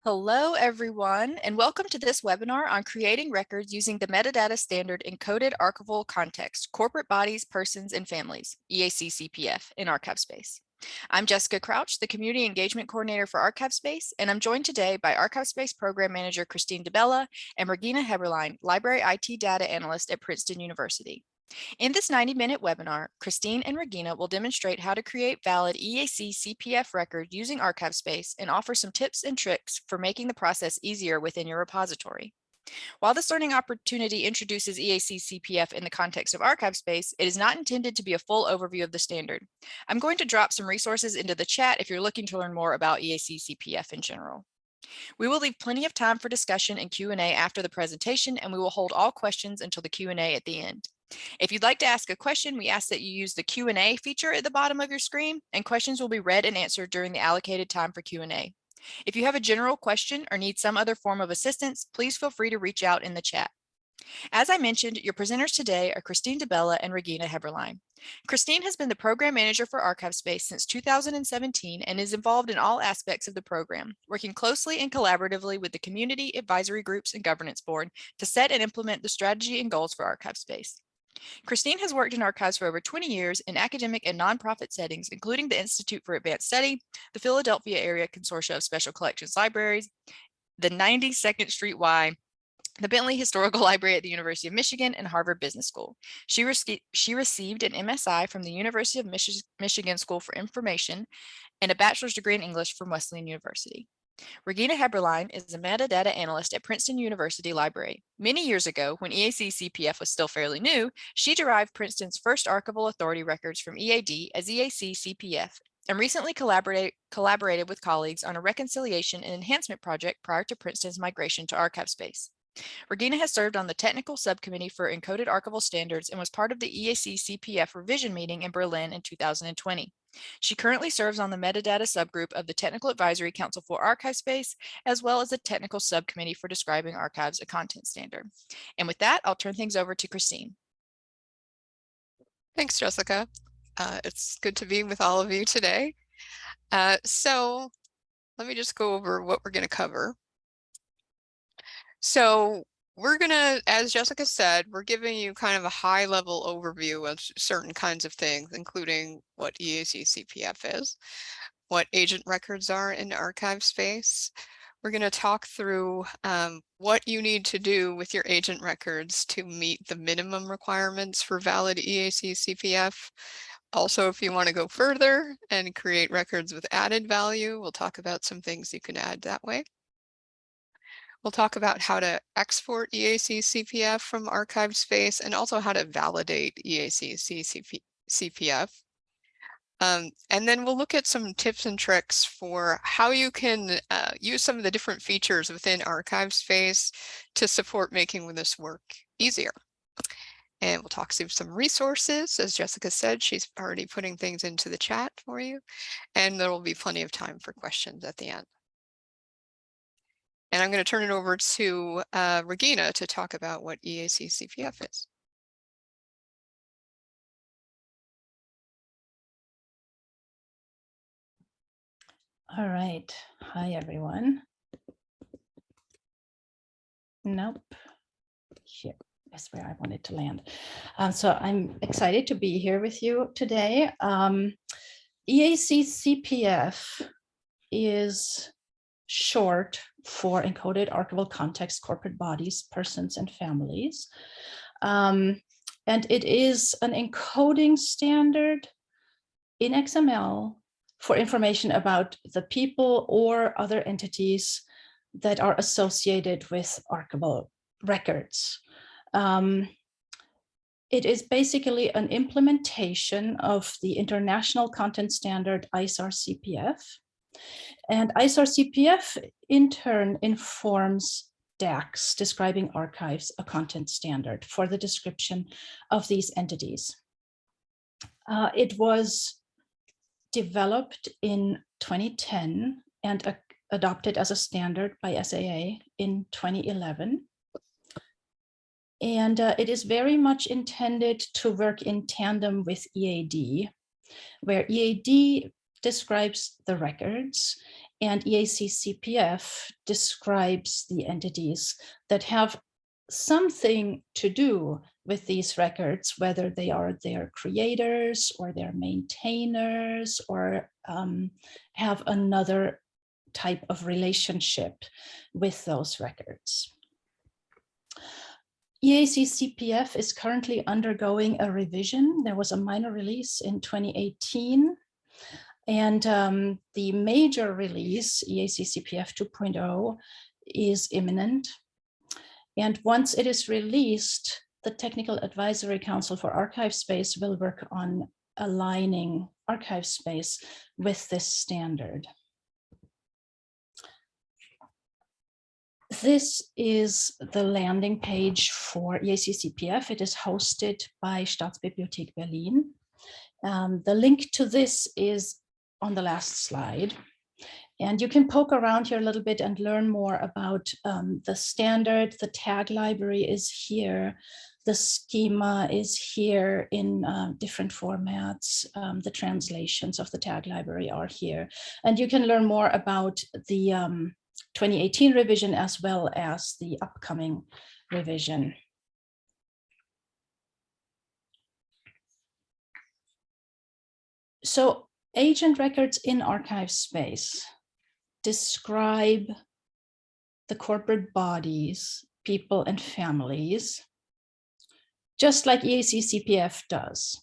Hello, everyone, and welcome to this webinar on creating records using the metadata standard Encoded Archival Context, Corporate Bodies, Persons, and Families, EAC-CPF, in ArchivesSpace. I'm Jessica Crouch, the Community Engagement Coordinator for ArchivesSpace, and I'm joined today by ArchivesSpace Program Manager Christine DeBella and Regine Heberlein, Library IT Data Analyst at Princeton University. In this 90-minute webinar, Christine and Regina will demonstrate how to create valid EAC-CPF records using ArchivesSpace and offer some tips and tricks for making the process easier within your repository. While this learning opportunity introduces EAC-CPF in the context of ArchivesSpace, it is not intended to be a full overview of the standard. I'm going to drop some resources into the chat if you're looking to learn more about EAC-CPF in general. We will leave plenty of time for discussion and Q&A after the presentation, and we will hold all questions until the Q&A at the end. If you'd like to ask a question, we ask that you use the Q&A feature at the bottom of your screen, and questions will be read and answered during the allocated time for Q&A. If you have a general question or need some other form of assistance, please feel free to reach out in the chat. As I mentioned, your presenters today are Christine DeBella and Regine Heberlein. Christine has been the Program Manager for ArchivesSpace since 2017 and is involved in all aspects of the program, working closely and collaboratively with the community, advisory groups, and governance board to set and implement the strategy and goals for ArchivesSpace. Christine has worked in archives for over 20 years in academic and nonprofit settings, including the Institute for Advanced Study, the Philadelphia Area Consortia of Special Collections Libraries, the 92nd Street Y, the Bentley Historical Library at the University of Michigan, and Harvard Business School. She received an MSI from the University of Michigan School for Information and a bachelor's degree in English from Wesleyan University. Regine Heberlein is a metadata analyst at Princeton University Library. Many years ago, when EAC-CPF was still fairly new, she derived Princeton's first archival authority records from EAD as EAC-CPF and recently collaborated with colleagues on a reconciliation and enhancement project prior to Princeton's migration to ArchivesSpace. Regina has served on the technical subcommittee for encoded archival standards and was part of the EAC-CPF revision meeting in Berlin in 2020. She currently serves on the metadata subgroup of the Technical Advisory Council for ArchivesSpace, as well as the technical subcommittee for describing archives a content standard. And with that, I'll turn things over to Christine. Thanks, Jessica. It's good to be with all of you today. So let me just go over what we're going to cover. So we're going to, as Jessica said, we're giving you kind of a high-level overview of certain kinds of things, including what EAC-CPF is, what agent records are in ArchivesSpace. We're going to talk through what you need to do with your agent records to meet the minimum requirements for valid EAC-CPF. Also, if you want to go further and create records with added value, we'll talk about some things you can add that way. We'll talk about how to export EAC-CPF from ArchivesSpace and also how to validate EAC-CPF. And then we'll look at some tips and tricks for how you can use some of the different features within ArchivesSpace to support making this work easier. And we'll talk through some resources. As Jessica said, she's already putting things into the chat for you. And there will be plenty of time for questions at the end. And I'm going to turn it over to Regina to talk about what EAC-CPF is. All right. Hi, everyone. Nope. Here is where I wanted to land. So I'm excited to be here with you today. EAC-CPF is short for Encoded Archival Context, Corporate Bodies, Persons, and Families. And it is an encoding standard in XML for information about the people or other entities that are associated with archival records. It is basically an implementation of the international content standard ISAR-CPF. And ISAR-CPF in turn informs DACS, describing archives, a content standard for the description of these entities. It was developed in 2010 and adopted as a standard by SAA in 2011. And it is very much intended to work in tandem with EAD, where EAD describes the records, and EAC-CPF describes the entities that have something to do with these records, whether they are their creators or their maintainers, or have another type of relationship with those records. EAC-CPF is currently undergoing a revision. There was a minor release in 2018. And the major release, EAC-CPF 2.0, is imminent. And once it is released, the Technical Advisory Council for ArchivesSpace will work on aligning ArchivesSpace with this standard. This is the landing page for EAC-CPF. It is hosted by Staatsbibliothek Berlin. The link to this is on the last slide. And you can poke around here a little bit and learn more about the standard. The tag library is here. The schema is here in different formats. The translations of the tag library are here. And you can learn more about the 2018 revision as well as the upcoming revision. So agent records in ArchivesSpace describe the corporate bodies, people and families, just like EAC-CPF does.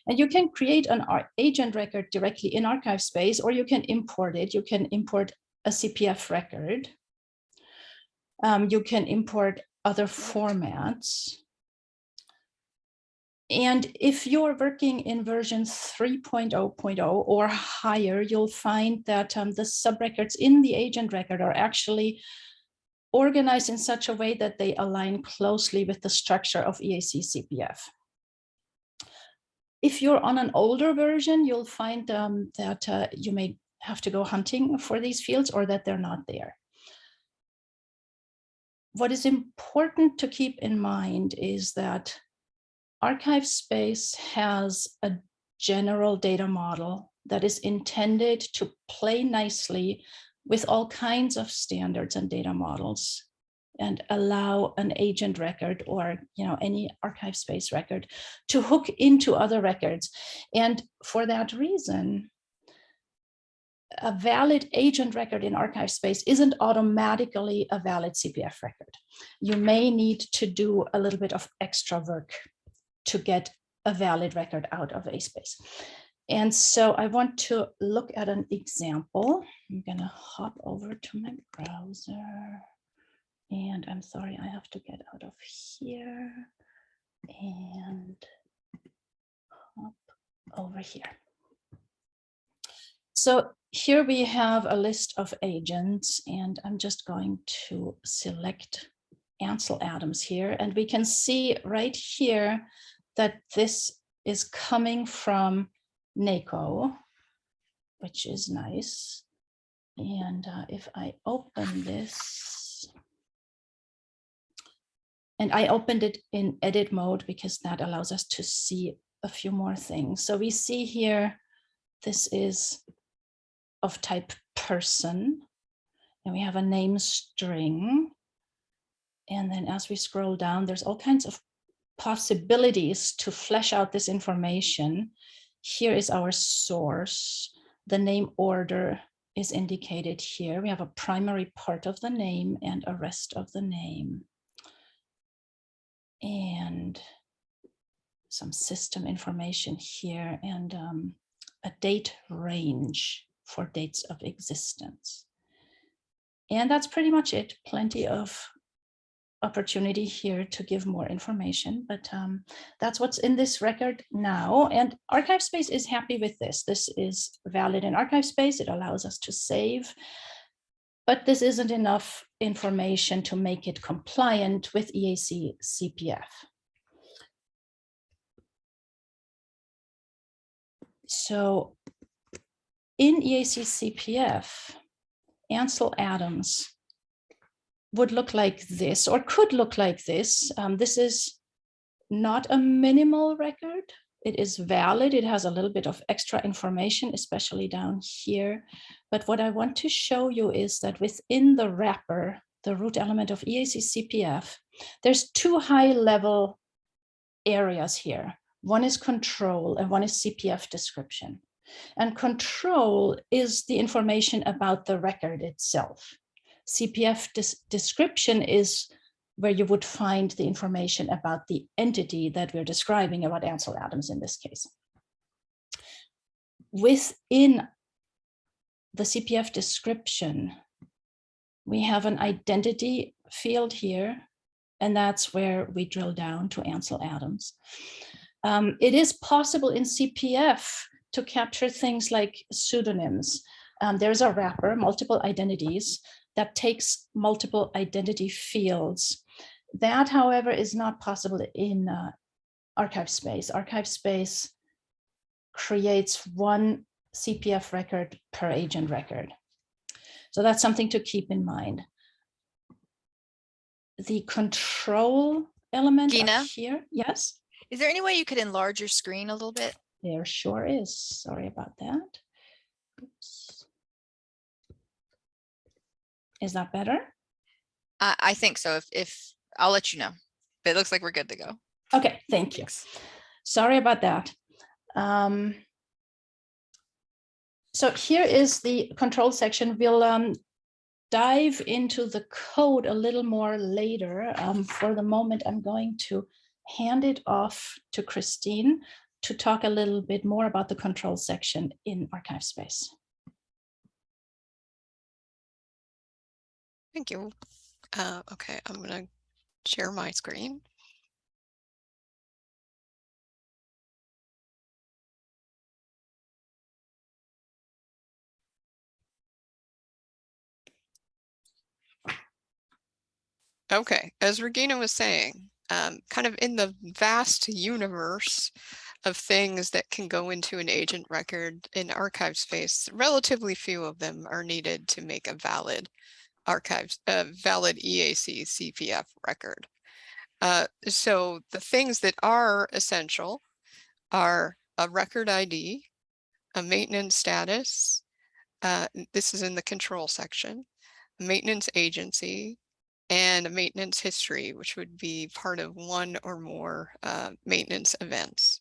And you can create an agent record directly in ArchivesSpace, or you can import it. You can import a CPF record. You can import other formats. And if you're working in version 3.0.0 or higher, you'll find that the subrecords in the agent record are actually organized in such a way that they align closely with the structure of EAC-CPF. If you're on an older version, you'll find that you may have to go hunting for these fields or that they're not there. What is important to keep in mind is that ArchivesSpace has a general data model that is intended to play nicely with all kinds of standards and data models and allow an agent record or any ArchivesSpace record to hook into other records. And for that reason, a valid agent record in ArchivesSpace isn't automatically a valid CPF record. You may need to do a little bit of extra work to get a valid record out of ASpace. And so I want to look at an example. I'm going to hop over to my browser. And I'm sorry, I have to get out of here and hop over here. So here we have a list of agents, and I'm just going to select Ansel Adams here. And we can see right here that this is coming from NACO, which is nice. And if I open this, and I opened it in edit mode because that allows us to see a few more things. So we see here, this is of type person, and we have a name string. And then as we scroll down, there's all kinds of possibilities to flesh out this information. Here is our source. The name order is indicated here. We have a primary part of the name and a rest of the name. And some system information here, and a date range for dates of existence. And that's pretty much it. Plenty of opportunity here to give more information, but that's what's in this record now. And ArchivesSpace is happy with this. This is valid in ArchivesSpace. It allows us to save, but this isn't enough information to make it compliant with EAC-CPF. So in EAC-CPF, Ansel Adams would look like this, or could look like this. This is not a minimal record. It is valid. It has a little bit of extra information, especially down here. But what I want to show you is that within the wrapper, the root element of EAC-CPF, there's two high-level areas here. One is control and one is CPF description. And control is the information about the record itself. CPF description is where you would find the information about the entity that we're describing, about Ansel Adams in this case. Within the CPF description, we have an identity field here, and that's where we drill down to Ansel Adams. It is possible in CPF to capture things like pseudonyms. There's a wrapper, multiple identities, that takes multiple identity fields. That, however, is not possible in ArchivesSpace. ArchivesSpace creates one CPF record per agent record. So that's something to keep in mind. The control element Gina? up here, yes? Is there any way you could enlarge your screen a little bit? There sure is. Sorry about that. Oops. Is that better? I think so. If I'll let you know. But it looks like we're good to go. Okay, thank you. Thanks. Sorry about that. So here is the control section. We'll dive into the code a little more later. For the moment, I'm going to hand it off to Christine to talk a little bit more about the control section in ArchivesSpace. Thank you. Okay, I'm going to share my screen. Okay, as Regina was saying, kind of in the vast universe of things that can go into an agent record in ArchivesSpace, relatively few of them are needed to make a valid valid EAC-CPF record. So the things that are essential are a record ID, a maintenance status, this is in the control section, a maintenance agency, and a maintenance history, which would be part of one or more maintenance events.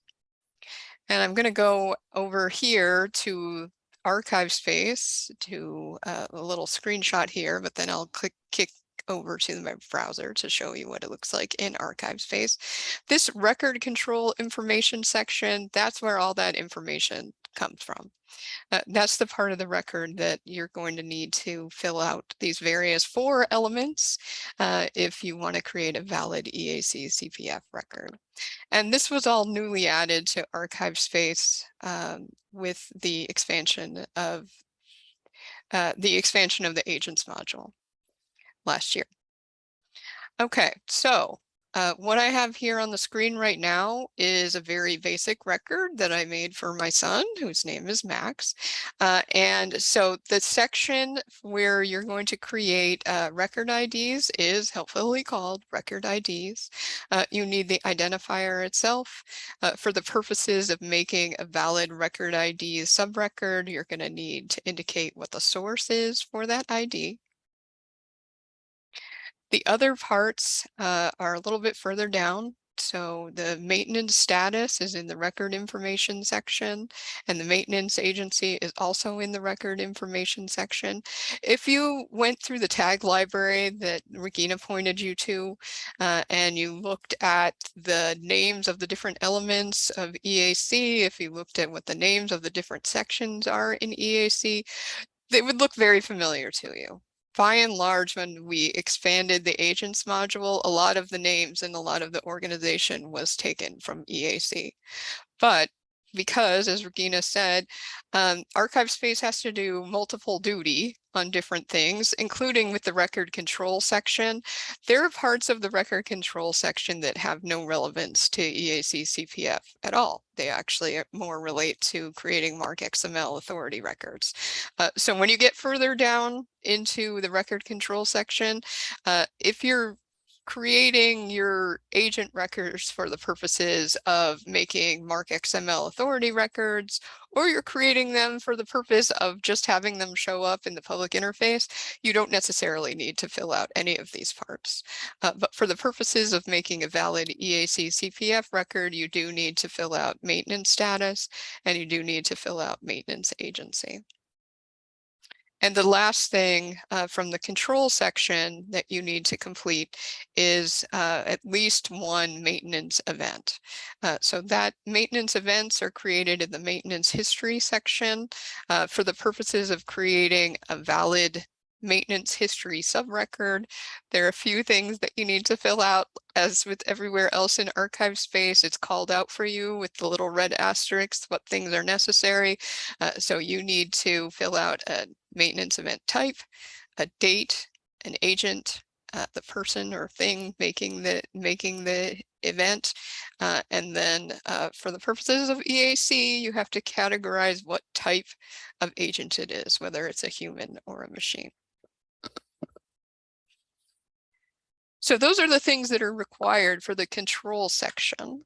And I'm going to go over here to ArchivesSpace to a little screenshot here, but then I'll kick over to the web browser to show you what it looks like in ArchivesSpace. This record control information section, that's where all that information comes from. That's the part of the record that you're going to need to fill out these various 4 elements if you want to create a valid EAC-CPF record. And this was all newly added to ArchivesSpace with the expansion of the agents module last year. Okay, so what I have here on the screen right now is a very basic record that I made for my son, whose name is Max. And so the section where you're going to create record IDs is helpfully called record IDs. You need the identifier itself. For the purposes of making a valid record ID subrecord, you're going to need to indicate what the source is for that ID. The other parts are a little bit further down. So the maintenance status is in the record information section, and the maintenance agency is also in the record information section. If you went through the tag library that Regina pointed you to, and you looked at the names of the different elements of EAC, if you looked at what the names of the different sections are in EAC, they would look very familiar to you. By and large, when we expanded the agents module, a lot of the names and a lot of the organization was taken from EAC. But because, as Regina said, ArchivesSpace has to do multiple duty on different things, including with the record control section. There are parts of the record control section that have no relevance to EAC-CPF at all. They actually more relate to creating MARC XML authority records. So when you get further down into the record control section, if you're creating your agent records for the purposes of making MARC XML authority records, or you're creating them for the purpose of just having them show up in the public interface, you don't necessarily need to fill out any of these parts. But for the purposes of making a valid EAC-CPF record, you do need to fill out maintenance status, and you do need to fill out maintenance agency. And the last thing from the control section that you need to complete is at least one maintenance event. So that maintenance events are created in the maintenance history section for the purposes of creating a valid maintenance history subrecord. There are a few things that you need to fill out. As with everywhere else in ArchivesSpace, it's called out for you with the little red asterisks what things are necessary. So you need to fill out a maintenance event type, a date, an agent, the person or thing making the event, and then for the purposes of EAC, you have to categorize what type of agent it is, whether it's a human or a machine. So those are the things that are required for the control section.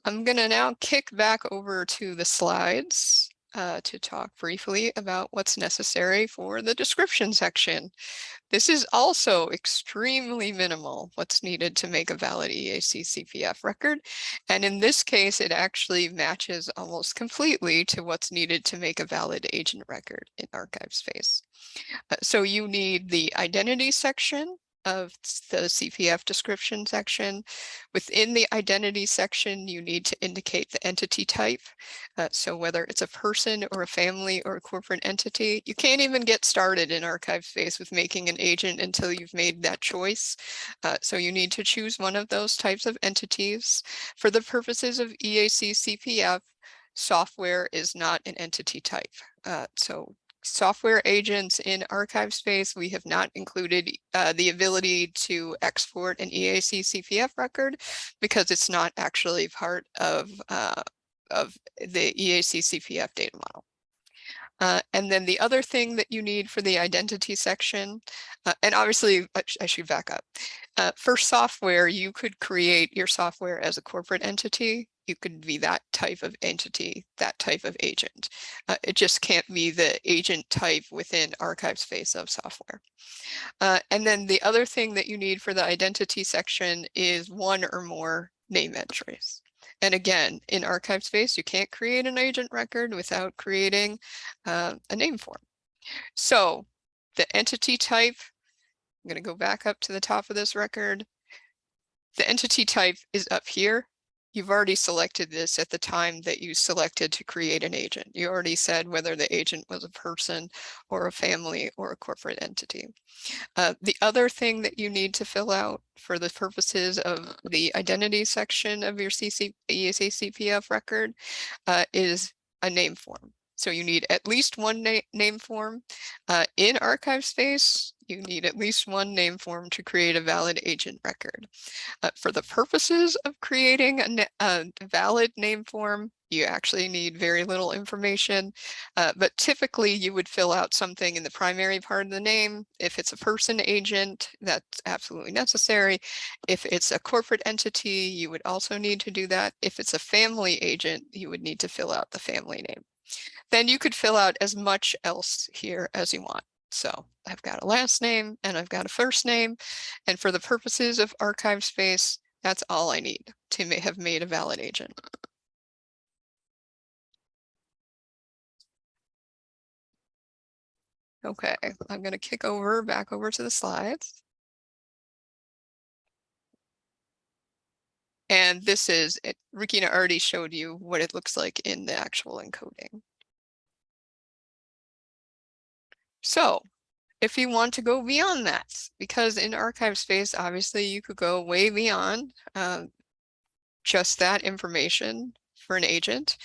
I'm going to now kick back over to the slides to talk briefly about what's necessary for the description section. This is also extremely minimal, what's needed to make a valid EAC-CPF record. And in this case, it actually matches almost completely to what's needed to make a valid agent record in ArchivesSpace. So you need the identity section of the CPF description section. Within the identity section, you need to indicate the entity type. So whether it's a person or a family or a corporate entity, you can't even get started in ArchivesSpace with making an agent until you've made that choice. So you need to choose one of those types of entities. For the purposes of EAC-CPF, software is not an entity type. So software agents in ArchivesSpace, we have not included the ability to export an EAC-CPF record because it's not actually part of the EAC-CPF data model. And then the other thing that you need for the identity section, and obviously I should back up. For software, you could create your software as a corporate entity. You could be that type of entity, that type of agent. It just can't be the agent type within ArchivesSpace of software. And then the other thing that you need for the identity section is one or more name entries. And again, in ArchivesSpace, you can't create an agent record without creating a name form. So the entity type, I'm going to go back up to the top of this record. The entity type is up here. You've already selected this at the time that you selected to create an agent. You already said whether the agent was a person or a family or a corporate entity. The other thing that you need to fill out for the purposes of the identity section of your EAC-CPF record is a name form. So you need at least one name form. In ArchivesSpace, you need at least one name form to create a valid agent record. For the purposes of creating a valid name form, you actually need very little information, but typically you would fill out something in the primary part of the name. If it's a person agent, that's absolutely necessary. If it's a corporate entity, you would also need to do that. If it's a family agent, you would need to fill out the family name. Then you could fill out as much else here as you want. So I've got a last name and I've got a first name. And for the purposes of ArchivesSpace, that's all I need to have made a valid agent. Okay, I'm going to kick back over to the slides. And this is it. Regina already showed you what it looks like in the actual encoding. So if you want to go beyond that, because in ArchivesSpace, obviously you could go way beyond just that information for an agent.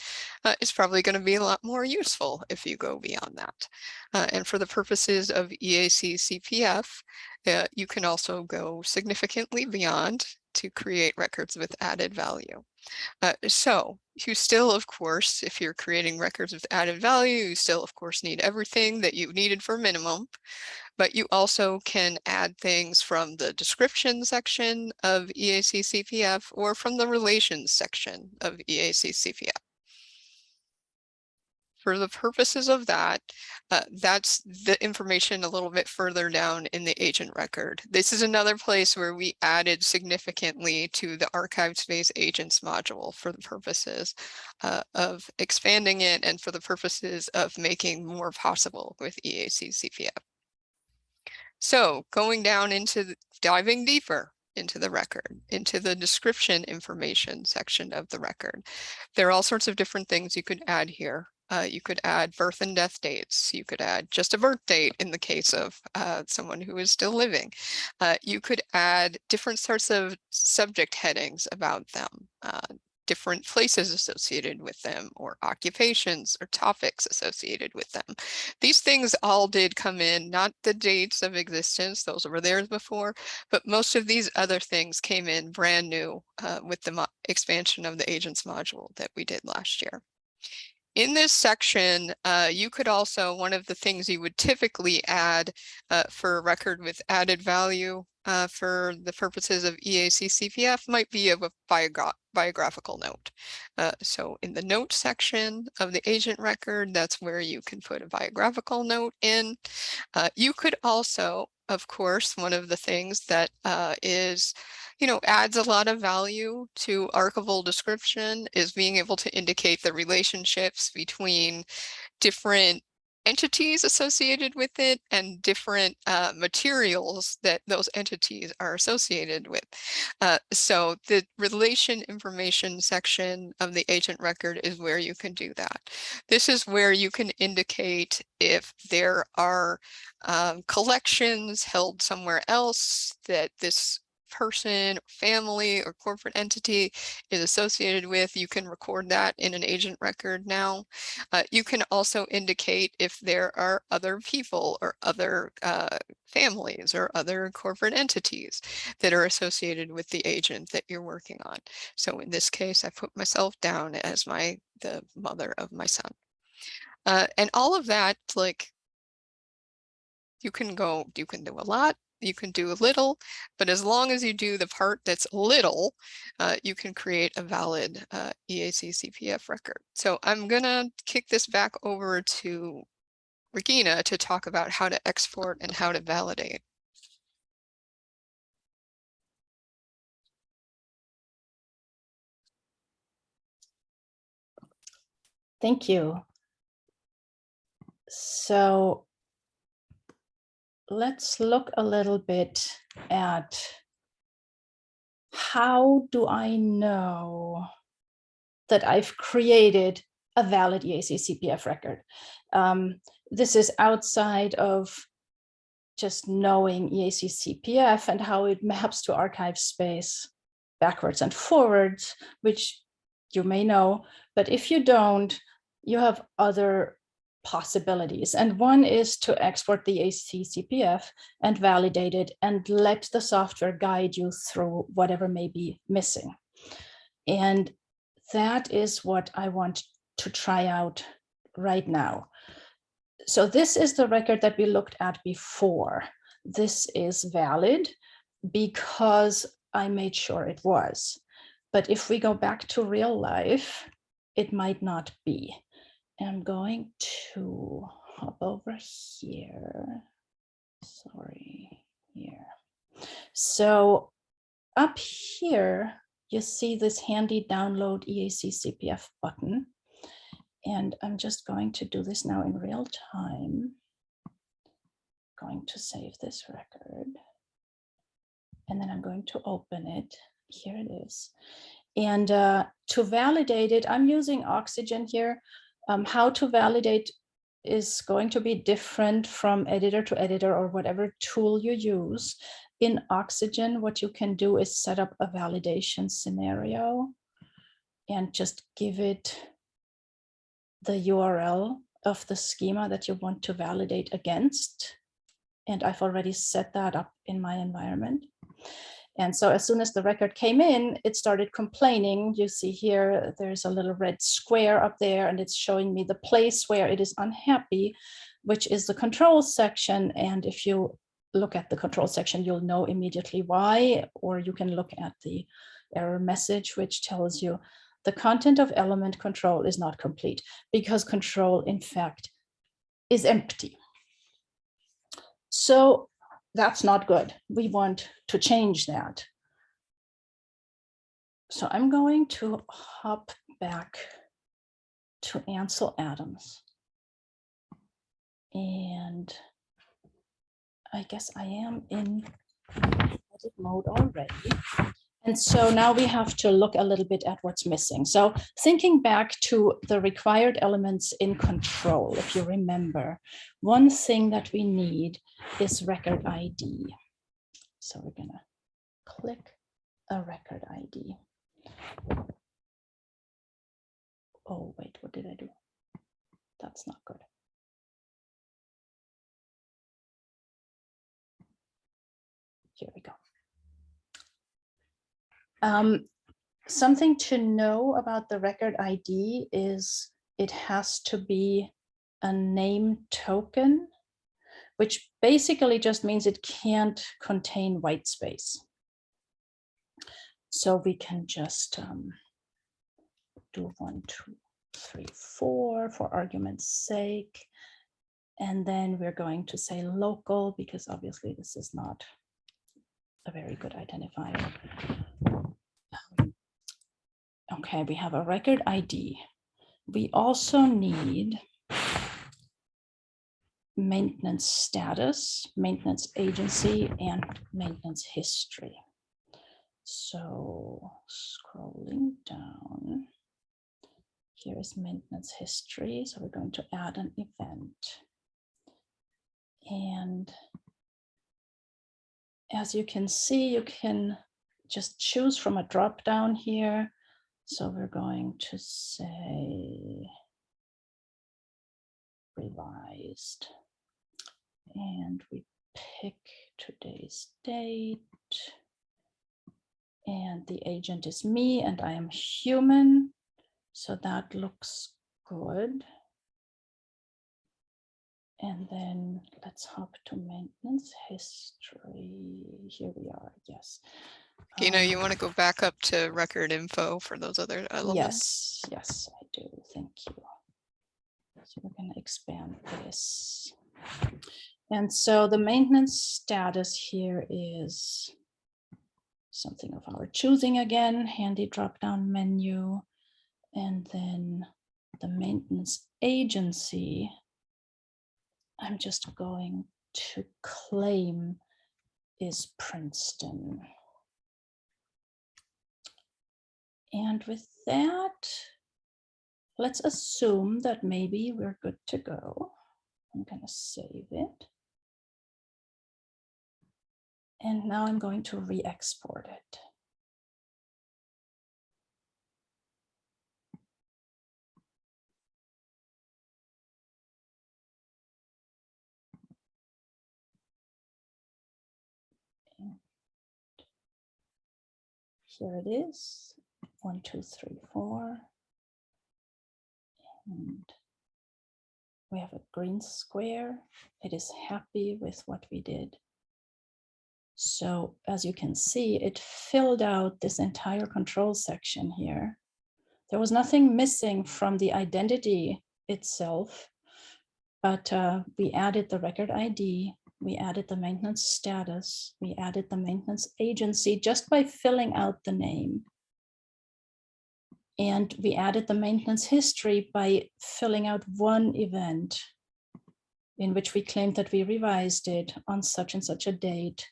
is probably going to be a lot more useful if you go beyond that. And for the purposes of EAC-CPF, you can also go significantly beyond to create records with added value. So you still, of course, if you're creating records with added value, you still, of course, need everything that you needed for minimum, but you also can add things from the description section of EAC-CPF or from the relations section of EAC-CPF. For the purposes of that, that's the information a little bit further down in the agent record. This is another place where we added significantly to the ArchivesSpace agents module for the purposes of expanding it and for the purposes of making more possible with EAC-CPF. So going down into diving deeper into the record, into the description information section of the record, there are all sorts of different things you could add here. You could add birth and death dates. You could add just a birth date in the case of someone who is still living. You could add different sorts of subject headings about them, different places associated with them, or occupations or topics associated with them. These things all did come in, not the dates of existence, those were there before, but most of these other things came in brand new with the expansion of the agents module that we did last year. In this section, you could also, one of the things you would typically add for a record with added value for the purposes of EAC-CPF might be of a biographical note. So in the note section of the agent record, that's where you can put a biographical note in. You could also, of course, one of the things that is, adds a lot of value to archival description is being able to indicate the relationships between different entities associated with it and different materials that those entities are associated with. So the relation information section of the agent record is where you can do that. This is where you can indicate if there are collections held somewhere else that this person, family, or corporate entity is associated with. You can record that in an agent record now. You can also indicate if there are other people or other families or other corporate entities that are associated with the agent that you're working on. So in this case, I put myself down as the mother of my son. And all of that, you can do a lot, you can do a little, but as long as you do the part that's little, you can create a valid EAC-CPF record. So I'm gonna kick this back over to Regina to talk about how to export and how to validate. Thank you. So let's look a little bit at how do I know that I've created a valid EAC-CPF record. This is outside of just knowing EAC-CPF and how it maps to ArchivesSpace backwards and forwards, which you may know, but if you don't, you have other possibilities. And one is to export the EAC-CPF and validate it and let the software guide you through whatever may be missing. And that is what I want to try out right now. So this is the record that we looked at before. This is valid because I made sure it was. But if we go back to real life, it might not be. I'm going to hop over here. Sorry, here. So up here, you see this handy download EAC-CPF button. And I'm just going to do this now in real time. Going to save this record. And then I'm going to open it. Here it is. And to validate it, I'm using Oxygen here. How to validate is going to be different from editor to editor or whatever tool you use. In Oxygen, what you can do is set up a validation scenario and just give it the URL of the schema that you want to validate against. And I've already set that up in my environment. And so as soon as the record came in, it started complaining. You see here, there's a little red square up there, and it's showing me the place where it is unhappy, which is the control section. And if you look at the control section, you'll know immediately why, or you can look at the error message, which tells you the content of element control is not complete, because control, in fact, is empty. So that's not good. We want to change that. So I'm going to hop back to Ansel Adams. And I guess I am in edit mode already. And so now we have to look a little bit at what's missing. So thinking back to the required elements in control, if you remember, one thing that we need is record ID. So we're gonna click a record ID. Oh, wait, what did I do? That's not good. Here we go. Something to know about the record ID is it has to be a name token, which basically just means it can't contain white space. So we can just do 1, 2, 3, 4 for argument's sake. And then we're going to say local, because obviously this is not a very good identifier. Okay, we have a record ID. We also need maintenance status, maintenance agency, and maintenance history. So scrolling down, here is maintenance history. So we're going to add an event. And as you can see, you can just choose from a drop down here. So we're going to say revised, and we pick today's date, and the agent is me and I am human. So that looks good. And then let's hop to maintenance history. Here we are, yes. You want to go back up to record info for those other elements? Yes, I do. Thank you. So we're going to expand this. And so the maintenance status here is something of our choosing again, handy drop-down menu. And then the maintenance agency, I'm just going to claim is Princeton. And with that, let's assume that maybe we're good to go. I'm going to save it. And now I'm going to re-export it. Here it is, 1, 2, 3, 4. And we have a green square. It is happy with what we did. So as you can see, it filled out this entire control section here. There was nothing missing from the identity itself, but we added the record ID, we added the maintenance status, we added the maintenance agency just by filling out the name. And we added the maintenance history by filling out one event in which we claimed that we revised it on such and such a date,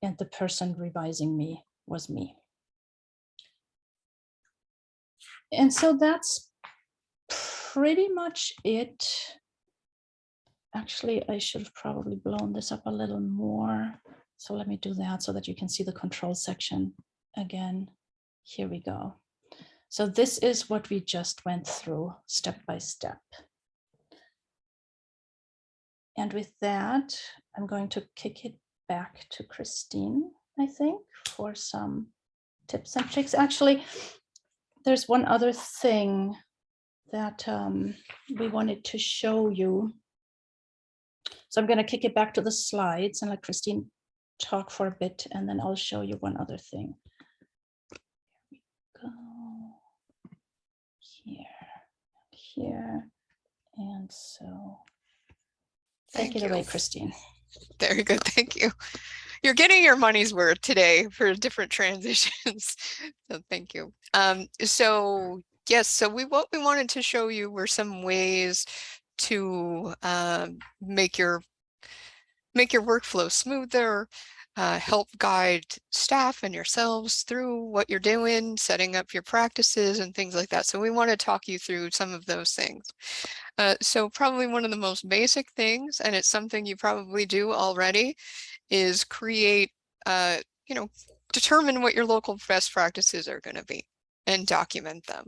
and the person revising me was me. And so that's pretty much it. Actually, I should have probably blown this up a little more. So let me do that so that you can see the control section again. Here we go. So this is what we just went through step by step. And with that, I'm going to kick it back to Christine, I think, for some tips and tricks. Actually, there's one other thing that we wanted to show you. So I'm going to kick it back to the slides and let Christine talk for a bit, and then I'll show you one other thing. Here we go. Here, and so take it away, Christine. Very good, thank you. You're getting your money's worth today for different transitions, so thank you. So yes, so what we wanted to show you were some ways to make your workflow smoother, help guide staff and yourselves through what you're doing, setting up your practices and things like that. So we want to talk you through some of those things. So probably one of the most basic things, and it's something you probably do already, is create, determine what your local best practices are going to be and document them.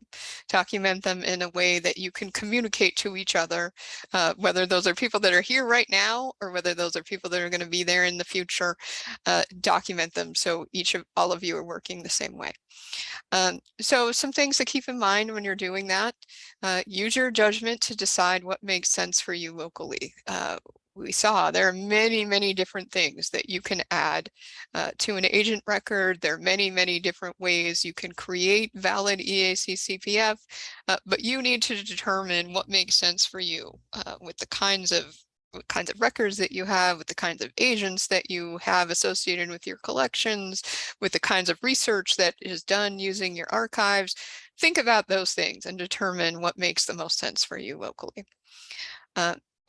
Document them in a way that you can communicate to each other, whether those are people that are here right now or whether those are people that are going to be there in the future. Document them so all of you are working the same way. So some things to keep in mind when you're doing that: use your judgment to decide what makes sense for you locally. We saw there are many, many different things that you can add to an agent record. There are many, many different ways you can create valid EAC-CPF, but you need to determine what makes sense for you with the kinds of records that you have, with the kinds of agents that you have associated with your collections, with the kinds of research that is done using your archives. Think about those things and determine what makes the most sense for you locally.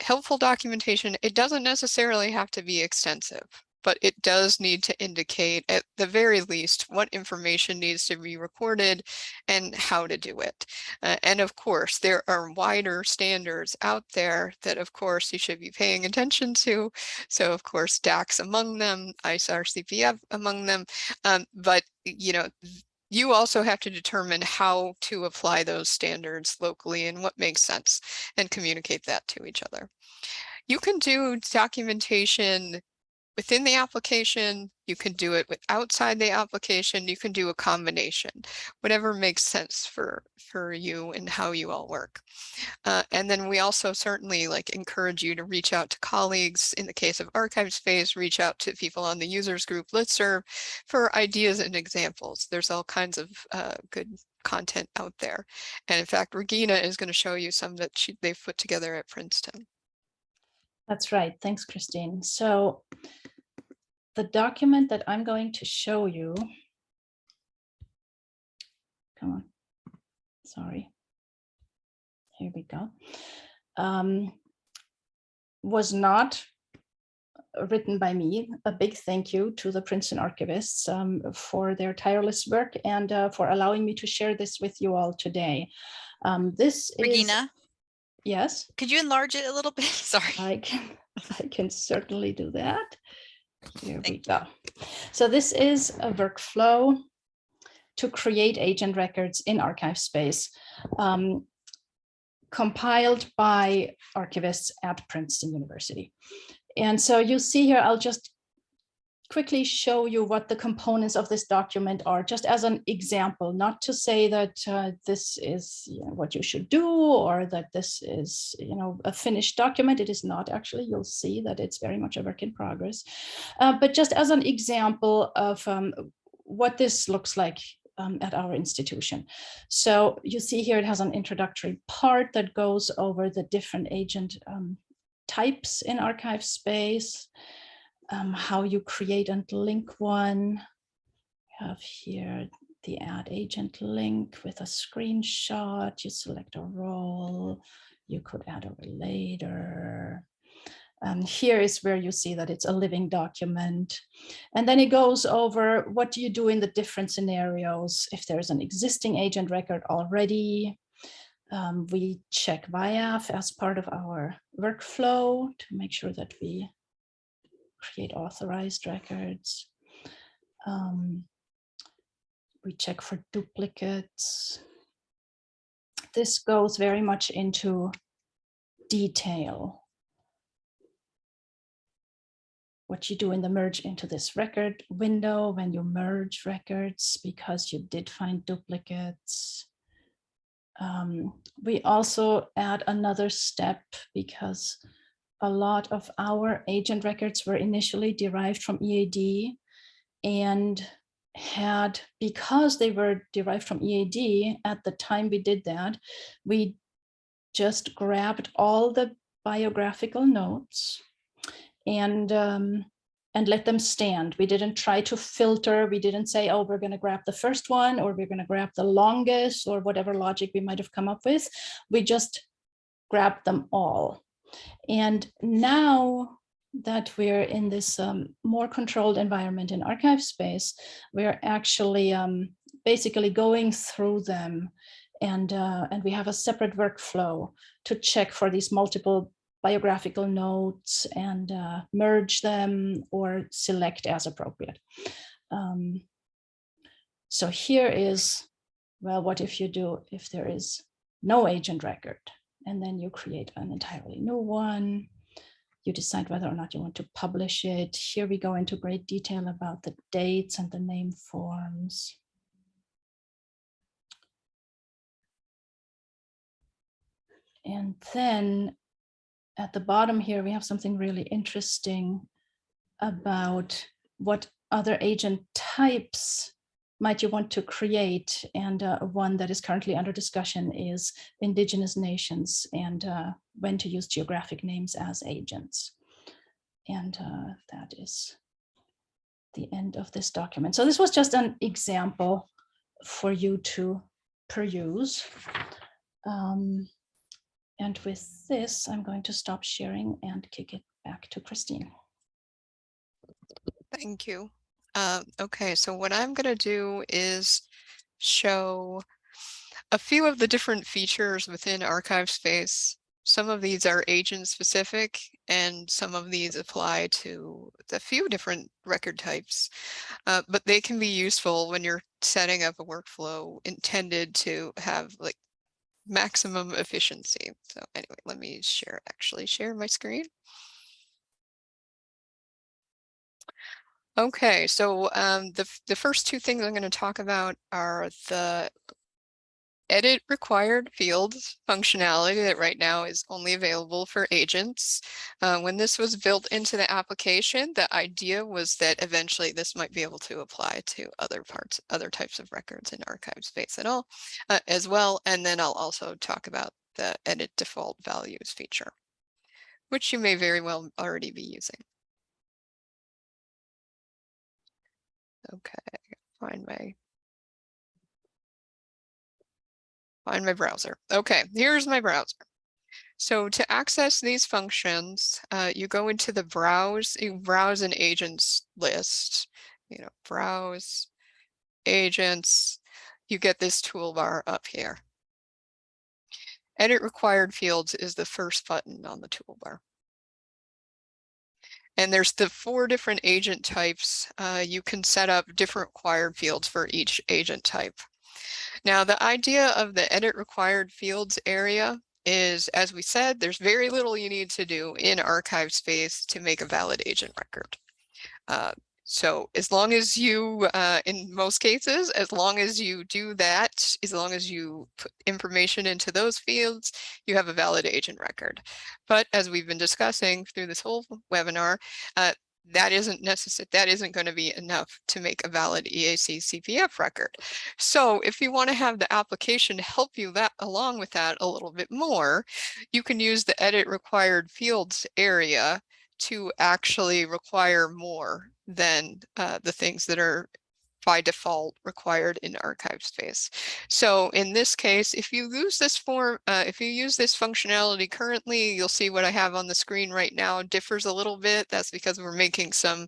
Helpful documentation, it doesn't necessarily have to be extensive, but it does need to indicate at the very least what information needs to be recorded and how to do it. And of course, there are wider standards out there that of course you should be paying attention to. So of course, DAX among them, ISAR-CPF among them, but you also have to determine how to apply those standards locally and what makes sense and communicate that to each other. You can do documentation within the application, you can do it outside the application, you can do a combination, whatever makes sense for you and how you all work. And then we also certainly encourage you to reach out to colleagues. In the case of ArchivesSpace, reach out to people on the users group listserv for ideas and examples. There's all kinds of good content out there. And in fact, Regina is going to show you some that they've put together at Princeton. That's right. Thanks, Christine. So the document that I'm going to show you, come on, sorry, here we go, was not written by me. A big thank you to the Princeton archivists for their tireless work and for allowing me to share this with you all today. This Regina? is, yes? Could you enlarge it a little bit? Sorry. I can certainly do that. Here we go. So this is a workflow to create agent records in ArchivesSpace, compiled by archivists at Princeton University. And so you see here, I'll just quickly show you what the components of this document are, just as an example, not to say that this is what you should do or that this is a finished document. It is not actually. You'll see that it's very much a work in progress, but just as an example of what this looks like at our institution. So you see here it has an introductory part that goes over the different agent types in ArchivesSpace. How you create and link one. We have here the add agent link with a screenshot. You select a role. You could add a relator. Here is where you see that it's a living document. And then it goes over what do you do in the different scenarios. If there's an existing agent record already, we check VIAF as part of our workflow to make sure that we create authorized records. We check for duplicates. this goes very much into detail. What you do in the merge into this record window when you merge records because you did find duplicates. We also add another step because a lot of our agent records were initially derived from EAD and because they were derived from EAD at the time we did that, we just grabbed all the biographical notes and let them stand. We didn't try to filter. We didn't say, oh, we're going to grab the first one, or we're going to grab the longest, or whatever logic we might have come up with. We just grabbed them all. And now that we're in this more controlled environment in ArchivesSpace, we're actually basically going through them, and we have a separate workflow to check for these multiple biographical notes and merge them or select as appropriate. So here is, well, what if there is no agent record, and then you create an entirely new one. You decide whether or not you want to publish it. Here we go into great detail about the dates and the name forms. And then at the bottom here, we have something really interesting about what other agent types might you want to create. And one that is currently under discussion is indigenous nations and when to use geographic names as agents. And that is the end of this document. So this was just an example for you to peruse. And with this, I'm going to stop sharing and kick it back to Christine. Thank you. Okay, so what I'm going to do is show a few of the different features within ArchivesSpace. Some of these are agent specific, and some of these apply to a few different record types, but they can be useful when you're setting up a workflow intended to have like maximum efficiency. So anyway, let me actually share my screen. Okay, so the first two things I'm going to talk about are the edit required fields functionality that right now is only available for agents. When this was built into the application, the idea was that eventually this might be able to apply to other types of records in ArchivesSpace as well. And then I'll also talk about the edit default values feature, which you may very well already be using. Okay, find my browser. Okay, here's my browser. So to access these functions, you go into the browse an agents list, browse agents, you get this toolbar up here. Edit required fields is the first button on the toolbar. And there's the 4 different agent types. You can set up different required fields for each agent type. Now, the idea of the edit required fields area is, as we said, there's very little you need to do in ArchivesSpace to make a valid agent record. So as long as you, in most cases, as long as you do that, as long as you put information into those fields, you have a valid agent record. But as we've been discussing through this whole webinar, that isn't necessary. That isn't going to be enough to make a valid EAC-CPF record. So if you want to have the application help you along with that a little bit more, you can use the edit required fields area to actually require more than the things that are by default required in ArchivesSpace. So in this case, if you use this functionality currently, you'll see what I have on the screen right now differs a little bit. That's because we're making some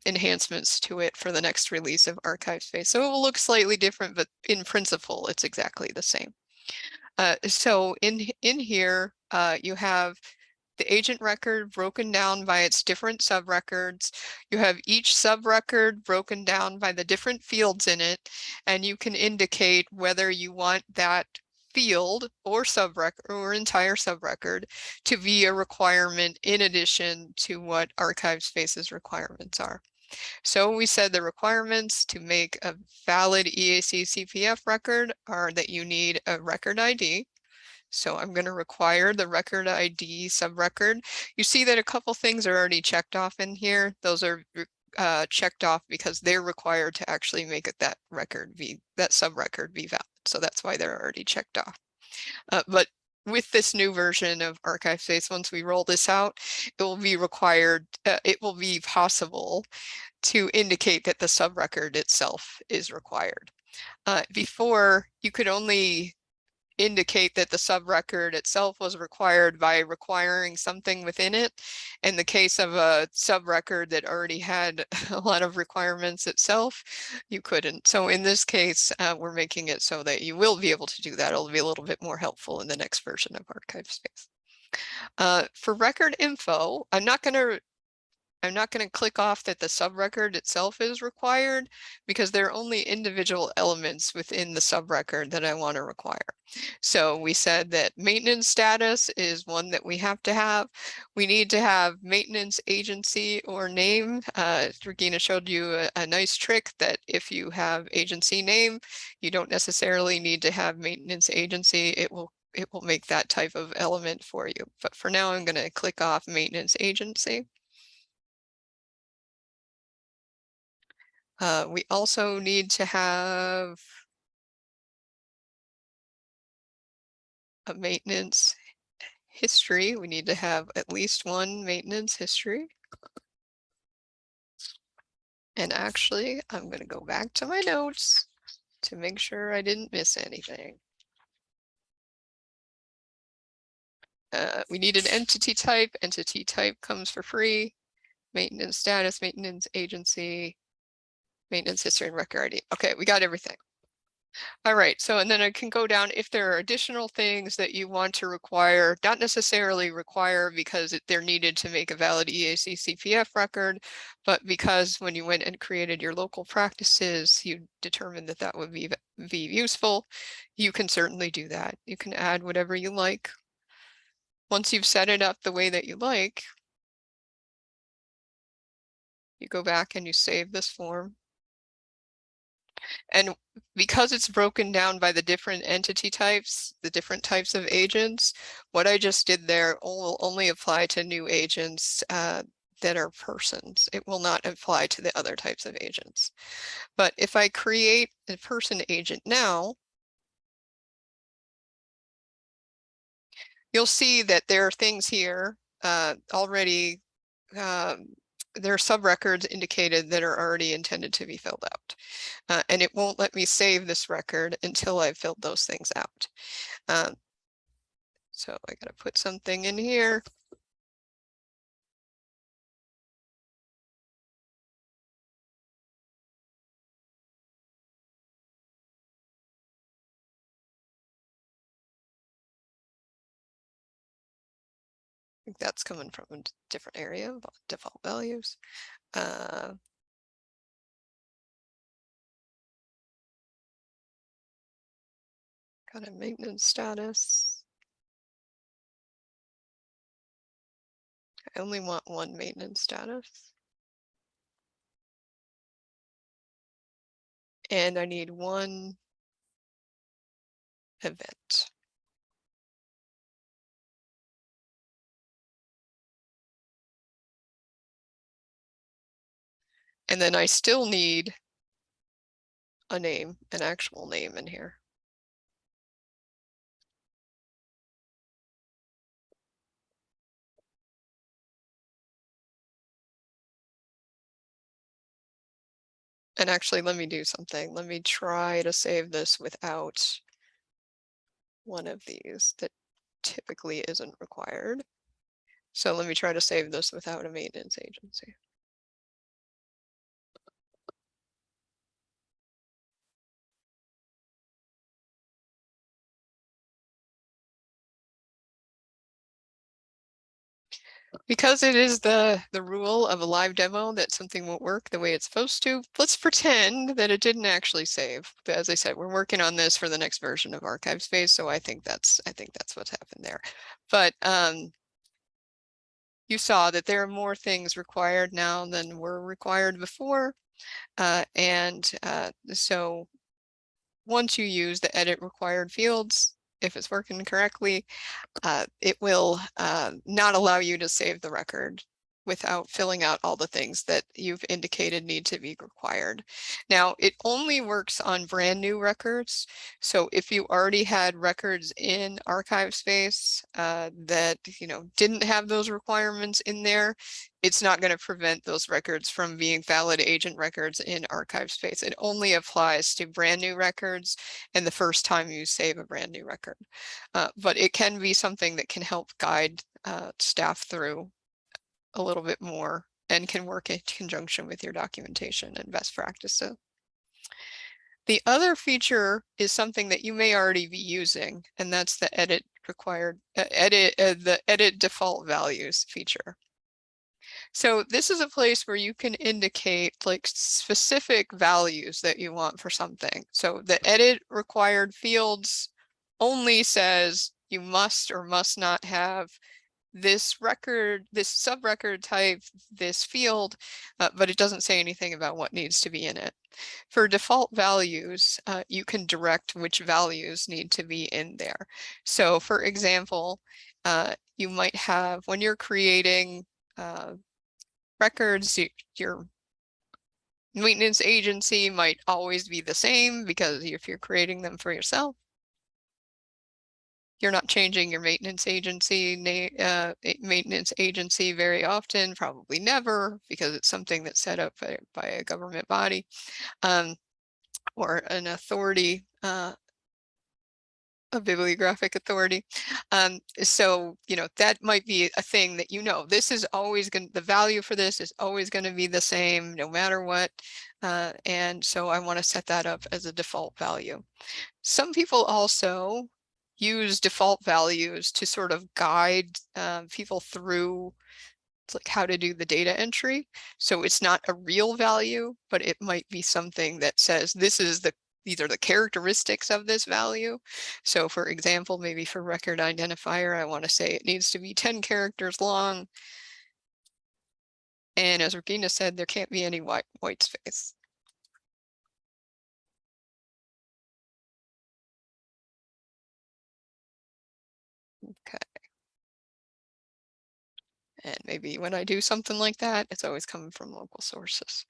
enhancements to it for the next release of ArchivesSpace. So it will look slightly different, but in principle, it's exactly the same. So in here, you have the agent record broken down by its different subrecords. You have each subrecord broken down by the different fields in it, and you can indicate whether you want that field or subrecord or entire subrecord to be a requirement in addition to what ArchivesSpace's requirements are. So we said the requirements to make a valid EAC-CPF record are that you need a record ID. So I'm going to require the record ID subrecord. You see that a couple things are already checked off in here. Those are checked off because they're required to actually make it that subrecord be valid. So that's why they're already checked off. But with this new version of ArchivesSpace, once we roll this out, it will be required, it will be possible to indicate that the subrecord itself is required. Before, you could only indicate that the subrecord itself was required by requiring something within it. In the case of a subrecord that already had a lot of requirements itself, you couldn't. So in this case, we're making it so that you will be able to do that. It'll be a little bit more helpful in the next version of ArchivesSpace. For record info, I'm not going to click off that the subrecord itself is required because there are only individual elements within the subrecord that I want to require. So we said that maintenance status is one that we have to have. We need to have maintenance agency or name. Regina showed you a nice trick that if you have agency name, you don't necessarily need to have maintenance agency. It will make that type of element for you. But for now, I'm going to click off maintenance agency. We also need to have a maintenance history. We need to have at least one maintenance history. And actually, I'm going to go back to my notes to make sure I didn't miss anything. We need an entity type. Entity type comes for free. Maintenance status, maintenance agency, maintenance history, and record ID. Okay, we got everything. All right, so and then I can go down if there are additional things that you want to require, not necessarily require because they're needed to make a valid EAC-CPF record, but because when you went and created your local practices, you determined that that would be useful, you can certainly do that. You can add whatever you like. Once you've set it up the way that you like, you go back and you save this form. And because it's broken down by the different entity types, the different types of agents, what I just did there will only apply to new agents that are persons. It will not apply to the other types of agents. But if I create a person agent now, you'll see that there are things here already, there are subrecords indicated that are already intended to be filled out. And it won't let me save this record until I've filled those things out. So I got to put something in here. I think that's coming from a different area, default values. Got a maintenance status. I only want one maintenance status. And I need one event. And then I still need a name, an actual name in here. And actually, let me do something. Let me try to save this without one of these that typically isn't required. So let me try to save this without a maintenance agency. Because it is the rule of a live demo that something won't work the way it's supposed to, let's pretend that it didn't actually save. But as I said, we're working on this for the next version of ArchivesSpace, so I think that's what's happened there. But you saw that there are more things required now than were required before, so once you use the edit required fields, if it's working correctly, it will not allow you to save the record without filling out all the things that you've indicated need to be required. Now, it only works on brand new records. So if you already had records in ArchivesSpace that didn't have those requirements in there, it's not going to prevent those records from being valid agent records in ArchivesSpace. It only applies to brand new records and the first time you save a brand new record. But it can be something that can help guide staff through a little bit more and can work in conjunction with your documentation and best practices. The other feature is something that you may already be using, and that's the edit default values feature. So this is a place where you can indicate like specific values that you want for something. So the edit required fields only says you must or must not have this record, this subrecord type, this field, but it doesn't say anything about what needs to be in it. For default values, you can direct which values need to be in there. So for example, you might have, when you're creating records, your maintenance agency might always be the same because if you're creating them for yourself, you're not changing your maintenance agency very often, probably never, because it's something that's set up by a government body or an authority, a bibliographic authority. So, that might be a thing that this is always going to, the value for this is always going to be the same no matter what. And so I want to set that up as a default value. Some people also use default values to sort of guide people through like how to do the data entry. So it's not a real value, but it might be something that says this is these are the characteristics of this value. So for example, maybe for record identifier, I want to say it needs to be 10 characters long. And as Regina said, there can't be any white space. Okay. And maybe when I do something like that, it's always coming from local sources.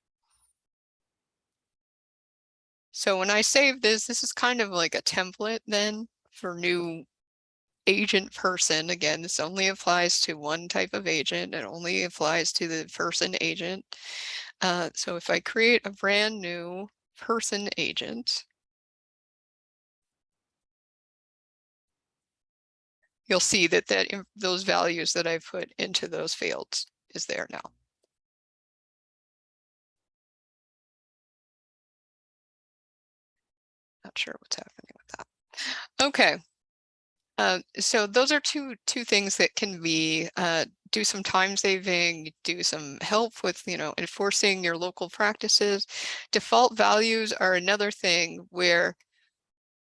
So when I save this is kind of like a template then for new agent person. Again, this only applies to one type of agent. It only applies to the person agent. So if I create a brand new person agent, you'll see that those values that I put into those fields is there now. Not sure what's happening with that. Okay. So those are two things that can be do some time saving, do some help with enforcing your local practices. Default values are another thing where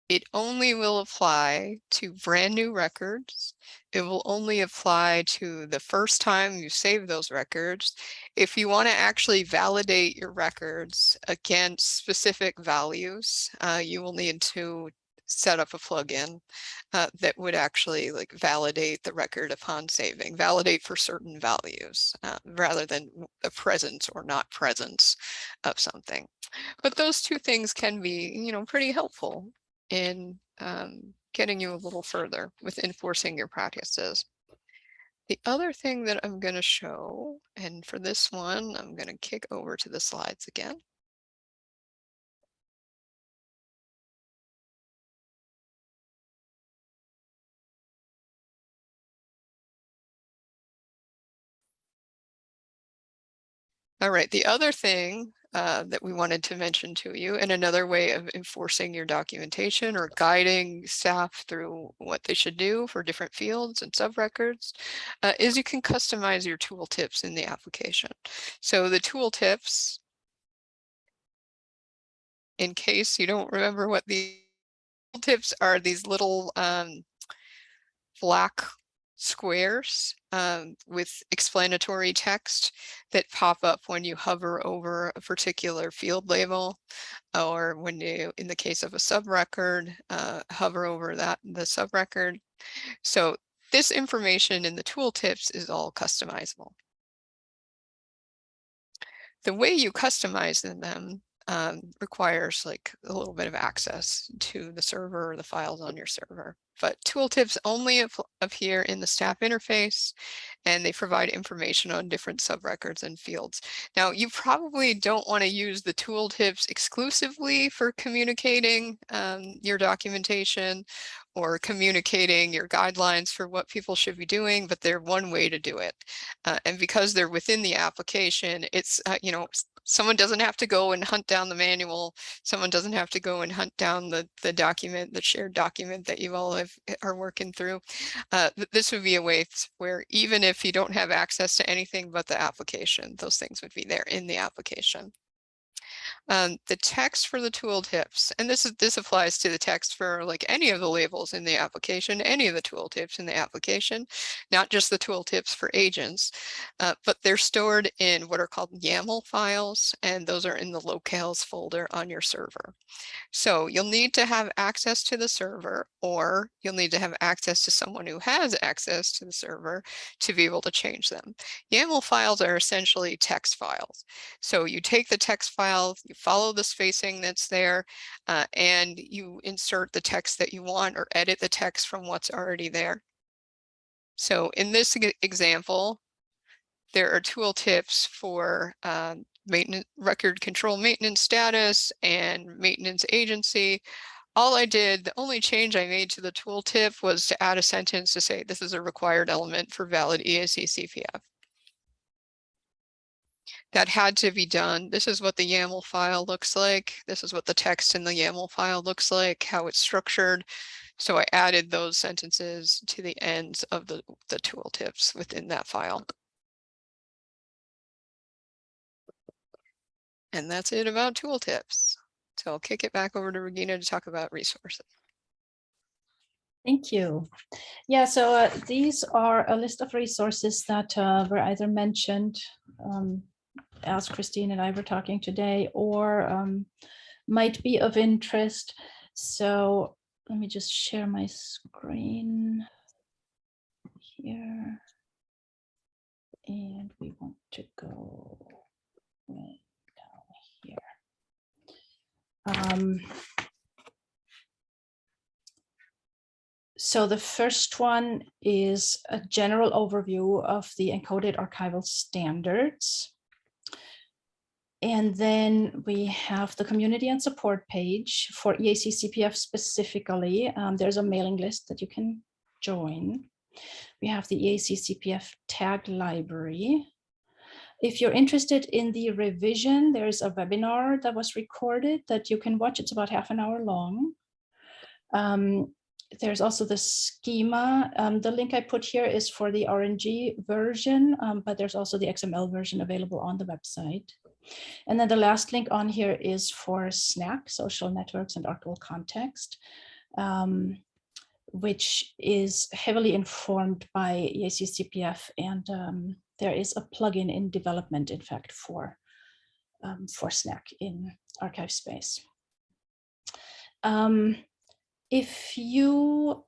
it only will apply to brand new records. It will only apply to the first time you save those records. If you want to actually validate your records against specific values, you will need to set up a plugin that would actually like validate the record upon saving, validate for certain values rather than the presence or not presence of something. But those two things can be, pretty helpful in getting you a little further with enforcing your practices. The other thing that I'm going to show, and for this one, I'm going to kick over to the slides again. All right, the other thing that we wanted to mention to you. And another way of enforcing your documentation or guiding staff through what they should do for different fields and subrecords is you can customize your tooltips in the application. So the tooltips, in case you don't remember what the tooltips are, these little black squares with explanatory text that pop up when you hover over a particular field label, or when you, in the case of a subrecord, hover over the subrecord. So this information in the tooltips is all customizable. The way you customize them requires like a little bit of access to the server or the files on your server. But tooltips only appear in the staff interface, and they provide information on different subrecords and fields. Now, you probably don't want to use the tooltips exclusively for communicating your documentation or communicating your guidelines for what people should be doing, but they're one way to do it. And because they're within the application, it's, you know, someone doesn't have to go and hunt down the manual. Someone doesn't have to go and hunt down the document, the shared document that you all are working through. This would be a way where even if you don't have access to anything but the application, those things would be there in the application. The text for the tooltips, and this applies to the text for like any of the labels in the application, any of the tooltips in the application, not just the tooltips for agents, but they're stored in what are called YAML files, and those are in the locales folder on your server. So you'll need to have access to the server, or you'll need to have access to someone who has access to the server to be able to change them. YAML files are essentially text files. So you take the text file, you follow the spacing that's there, and you insert the text that you want or edit the text from what's already there. So in this example, there are tooltips for maintenance, record control maintenance status, and maintenance agency. All I did, the only change I made to the tooltip was to add a sentence to say this is a required element for valid EAC-CPF. That had to be done. This is what the YAML file looks like. This is what the text in the YAML file looks like, how it's structured. So I added those sentences to the ends of the tooltips within that file. And that's it about tooltips. So I'll kick it back over to Regina to talk about resources. Thank you. Yeah, so these are a list of resources that were either mentioned as Christine and I were talking today, or might be of interest. So let me just share my screen here. And we want to go way down here. So the first one is a general overview of the encoded archival standards. And then we have the community and support page for EAC-CPF specifically. There's a mailing list that you can join. We have the EAC-CPF tag library. If you're interested in the revision, there's a webinar that was recorded that you can watch. It's about half an hour long. There's also the schema. The link I put here is for the RNG version, but there's also the XML version available on the website. And then the last link on here is for SNAC, Social Networks and Archival Context, which is heavily informed by EAC-CPF, and there is a plugin in development, in fact, for SNAC in ArchivesSpace. If you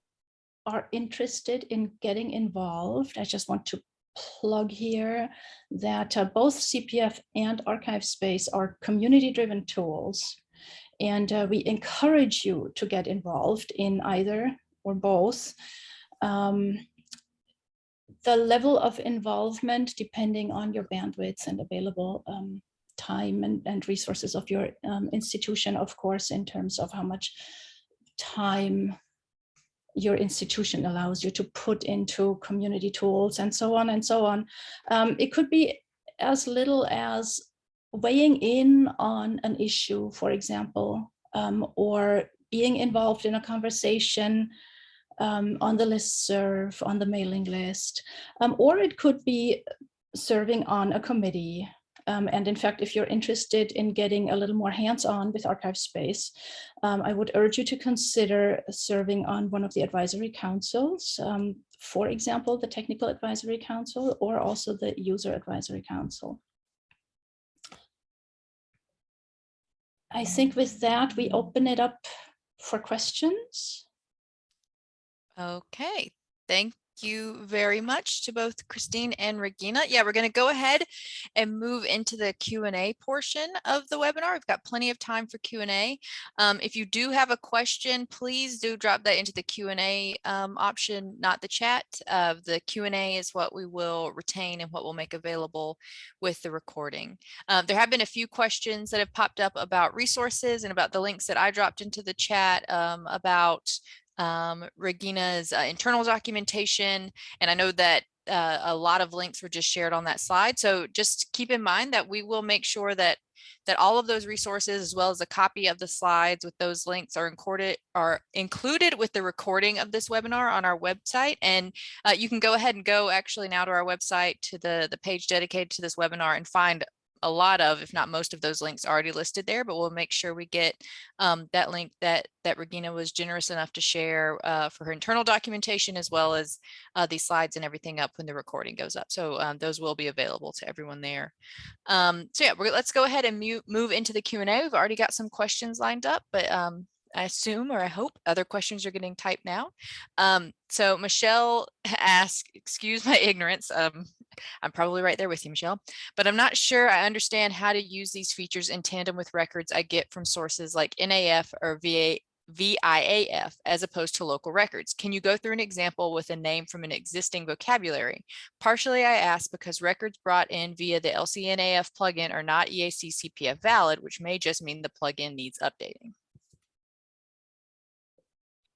are interested in getting involved, I just want to plug here that both CPF and ArchivesSpace are community-driven tools, and we encourage you to get involved in either or both. The level of involvement, depending on your bandwidth and available time and resources of your institution, of course, in terms of how much time your institution allows you to put into community tools and so on and so on. It could be as little as weighing in on an issue, for example, or being involved in a conversation on the listserv, on the mailing list, or it could be serving on a committee. And in fact, if you're interested in getting a little more hands-on with ArchivesSpace, I would urge you to consider serving on one of the advisory councils, for example, the Technical Advisory Council, or also the User Advisory Council. I think with that, we open it up for questions. Okay, thank you very much to both Christine and Regina. Yeah, we're going to go ahead and move into the Q&A portion of the webinar. We've got plenty of time for Q&A. If you do have a question, please do drop that into the Q&A option, not the chat. The Q&A is what we will retain and what we'll make available with the recording. There have been a few questions that have popped up about resources and about the links that I dropped into the chat about Regina's internal documentation. And I know that a lot of links were just shared on that slide. So just keep in mind that we will make sure that all of those resources, as well as a copy of the slides with those links, are included with the recording of this webinar on our website. And you can go ahead and go actually now to our website, to the page dedicated to this webinar, and find a lot of, if not most of those links already listed there, but we'll make sure we get that link that Regina was generous enough to share for her internal documentation, as well as these slides and everything up when the recording goes up. So those will be available to everyone there. So yeah, let's go ahead and move into the Q&A. We've already got some questions lined up, but I assume, or I hope, other questions are getting typed now. So Michelle asked, excuse my ignorance, I'm probably right there with you, Michelle, but I'm not sure I understand how to use these features in tandem with records I get from sources like NAF or VIAF as opposed to local records. Can you go through an example with a name from an existing vocabulary? Partially I ask because records brought in via the LCNAF plugin are not EAC-CPF valid, which may just mean the plugin needs updating.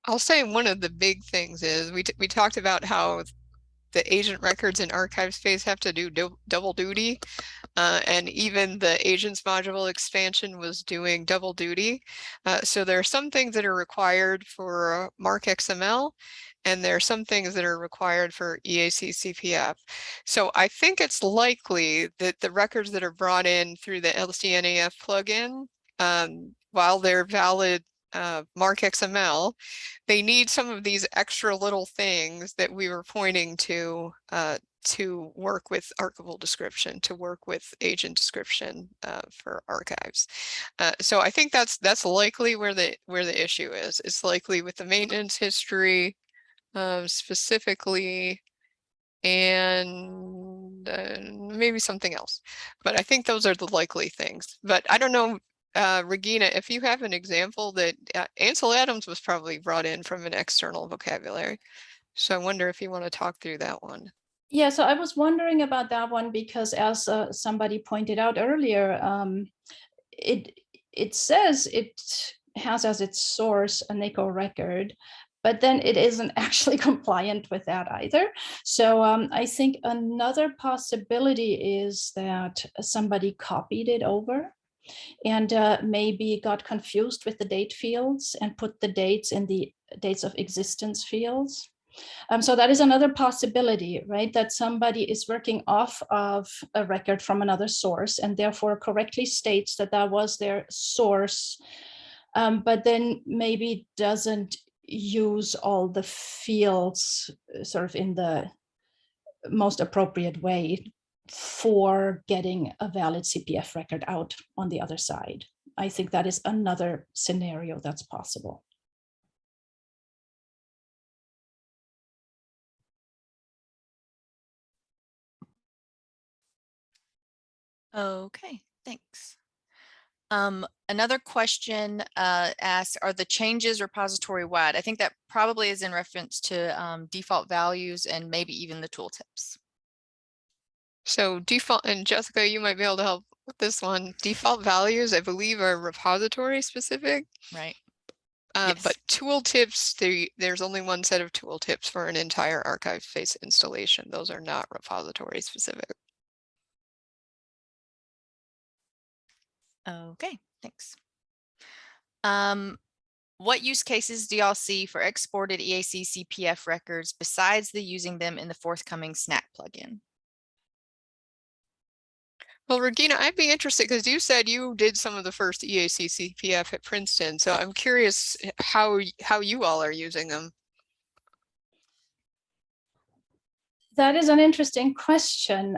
I'll say one of the big things is we talked about how the agent records in ArchivesSpace have to do double duty. And even the agents module expansion was doing double duty. So there are some things that are required for MARC XML, and there are some things that are required for EAC-CPF. So I think it's likely that the records that are brought in through the LCNAF plugin, while they're valid MARC XML, they need some of these extra little things that we were pointing to work with archival description, to work with agent description for archives. So I think that's likely where the issue is. It's likely with the maintenance history specifically, and maybe something else. But I think those are the likely things. But I don't know, Regina, if you have an example that Ansel Adams was probably brought in from an external vocabulary. So I wonder if you want to talk through that one. Yeah, so I was wondering about that one because, as somebody pointed out earlier, it says it has as its source a NACO record, but then it isn't actually compliant with that either. So I think another possibility is that somebody copied it over and maybe got confused with the date fields and put the dates in the dates of existence fields. So that is another possibility, right? That somebody is working off of a record from another source and therefore correctly states that that was their source, but then maybe doesn't use all the fields sort of in the most appropriate way for getting a valid CPF record out on the other side. I think that is another scenario that's possible. Okay, thanks. Another question asks, are the changes repository wide? I think that probably is in reference to default values and maybe even the tooltips. So default, and Jessica, you might be able to help with this one. Default values, I believe, are repository specific. Right. But Yes. tooltips, there's only one set of tooltips for an entire ArchivesSpace installation. Those are not repository specific. Okay, thanks. What use cases do y'all see for exported EAC-CPF records besides the using them in the forthcoming SNAC plugin? Well, Regina, I'd be interested because you said you did some of the first EAC-CPF at Princeton. So I'm curious how you all are using them. That is an interesting question.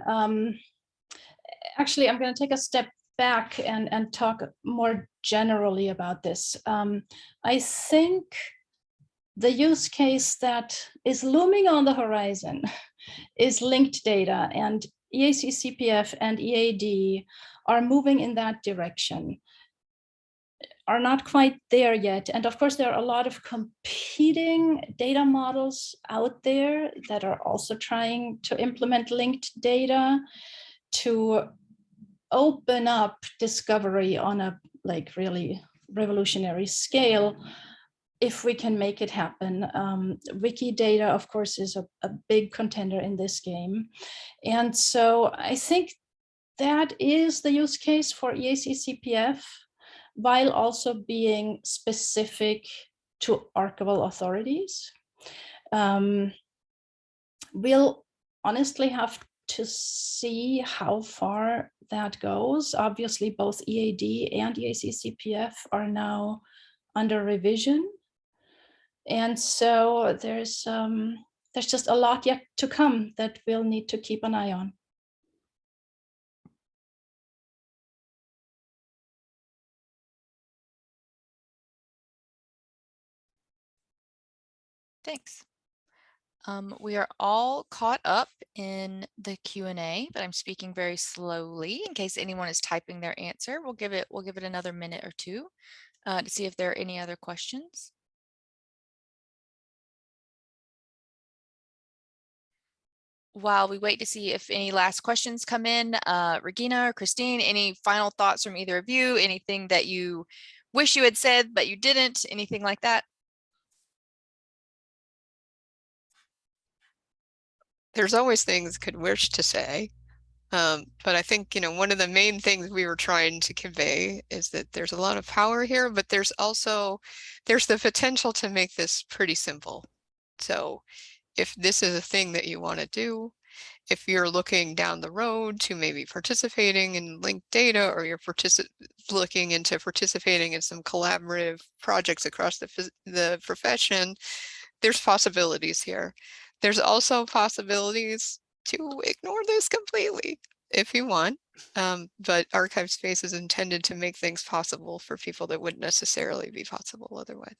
Actually, I'm going to take a step back and talk more generally about this. I think the use case that is looming on the horizon is linked data, and EAC-CPF and EAD are moving in that direction, are not quite there yet. And of course, there are a lot of competing data models out there that are also trying to implement linked data to open up discovery on a really revolutionary scale, if we can make it happen. Wikidata, of course, is a big contender in this game. And so I think that is the use case for EAC-CPF, while also being specific to archival authorities. We'll honestly have to see how far that goes. Obviously, both EAD and EAC-CPF are now under revision. And so there's just a lot yet to come that we'll need to keep an eye on. Thanks. We are all caught up in the Q&A, but I'm speaking very slowly in case anyone is typing their answer. We'll give it another minute or two to see if there are any other questions. While we wait to see if any last questions come in, Regina or Christine, any final thoughts from either of you? Anything that you wish you had said but you didn't? Anything like that? There's always things could wish to say, but I think, one of the main things we were trying to convey is that there's a lot of power here, but there's the potential to make this pretty simple. So if this is a thing that you want to do, if you're looking down the road to maybe participating in linked data, or you're looking into participating in some collaborative projects across the profession, there's possibilities here. There's also possibilities to ignore this completely if you want, but ArchivesSpace is intended to make things possible for people that wouldn't necessarily be possible otherwise.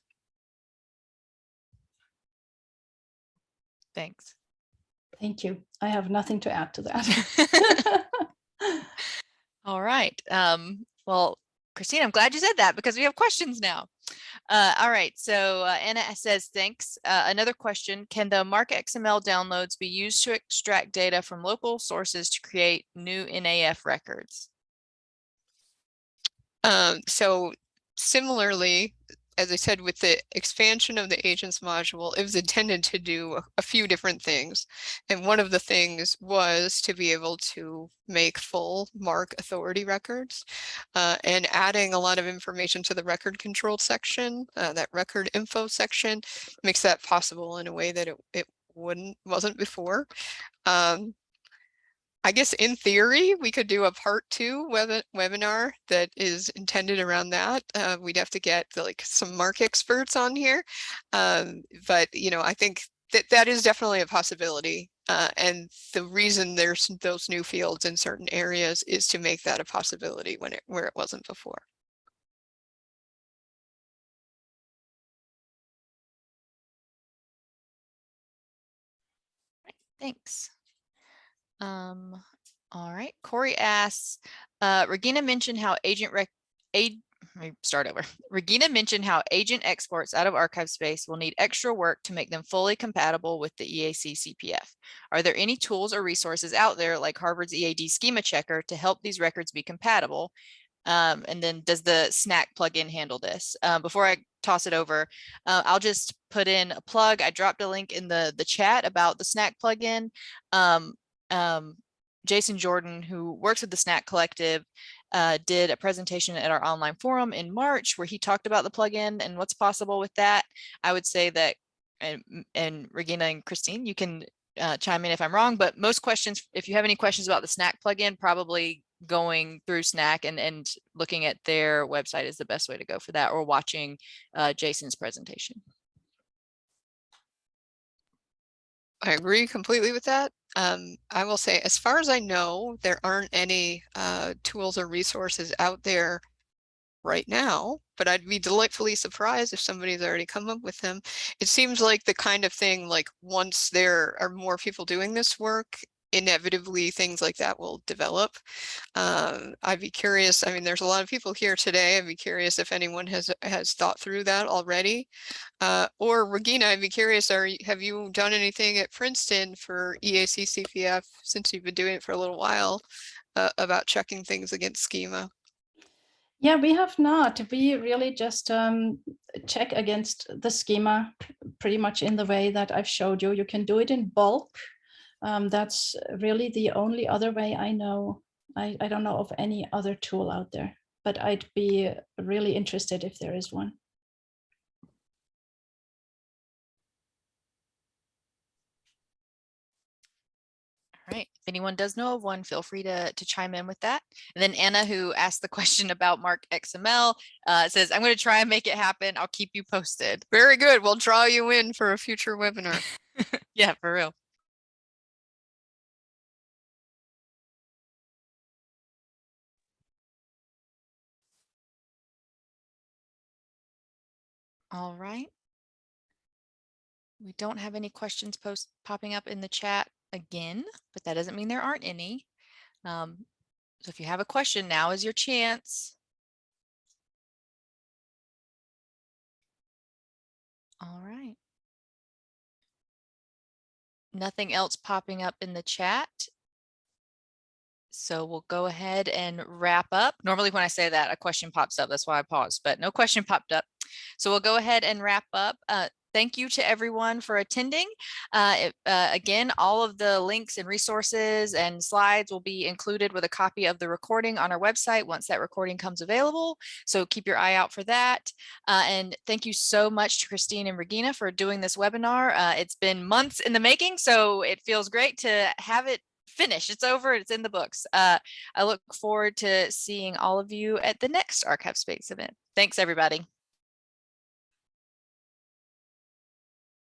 Thanks. Thank you. I have nothing to add to that. All right. Well, Christine, I'm glad you said that because we have questions now. All right. So Anna says, thanks. Another question, can the MARC XML downloads be used to extract data from local sources to create new NAF records? So similarly, as I said, with the expansion of the agents module, it was intended to do a few different things. And one of the things was to be able to make full MARC authority records, and adding a lot of information to the record control section, that record info section, makes that possible in a way that it wasn't before. I guess in theory, we could do a part 2 webinar that is intended around that. We'd have to get some MARC experts on here. But I think that is definitely a possibility. And the reason there's those new fields in certain areas is to make that a possibility where it wasn't before. Thanks. All right. Corey asks, Regina mentioned how Regina mentioned how agent exports out of ArchivesSpace will need extra work to make them fully compatible with the EAC-CPF. Are there any tools or resources out there like Harvard's EAD schema checker to help these records be compatible? And then does the SNAC plugin handle this? Before I toss it over, I'll just put in a plug. I dropped a link in the chat about the SNAC plugin. Jason Jordan, who works with the SNAC Collective, did a presentation at our online forum in March where he talked about the plugin and what's possible with that. I would say that, and Regina and Christine, you can chime in if I'm wrong, but most questions, if you have any questions about the Snack plugin, probably going through Snack and looking at their website is the best way to go for that, or watching Jason's presentation. I agree completely with that. I will say, as far as I know, there aren't any tools or resources out there right now, but I'd be delightfully surprised if somebody's already come up with them. It seems like the kind of thing, like once there are more people doing this work, inevitably things like that will develop. I'd be curious. I mean, there's a lot of people here today. I'd be curious if anyone has thought through that already. Or Regina, I'd be curious, have you done anything at Princeton for EAC-CPF since you've been doing it for a little while about checking things against schema? Yeah, we have not. We really just check against the schema pretty much in the way that I've showed you. You can do it in bulk. That's really the only other way I know. I don't know of any other tool out there, but I'd be really interested if there is one. All right. If anyone does know of one, feel free to chime in with that. And then Anna, who asked the question about Mark XML, says, I'm going to try and make it happen. I'll keep you posted. Very good. We'll draw you in for a future webinar. Yeah, for real. All right. We don't have any questions popping up in the chat again, but that doesn't mean there aren't any. So if you have a question, now is your chance. All right. Nothing else popping up in the chat. So we'll go ahead and wrap up. Normally when I say that, a question pops up. That's why I paused, but no question popped up. So we'll go ahead and wrap up. Thank you to everyone for attending. Again, all of the links and resources and slides will be included with a copy of the recording on our website once that recording comes available. So keep your eye out for that. And thank you so much to Christine and Regina for doing this webinar. It's been months in the making, so it feels great to have it finished. It's over. It's in the books. I look forward to seeing all of you at the next ArchivesSpace event. Thanks, everybody.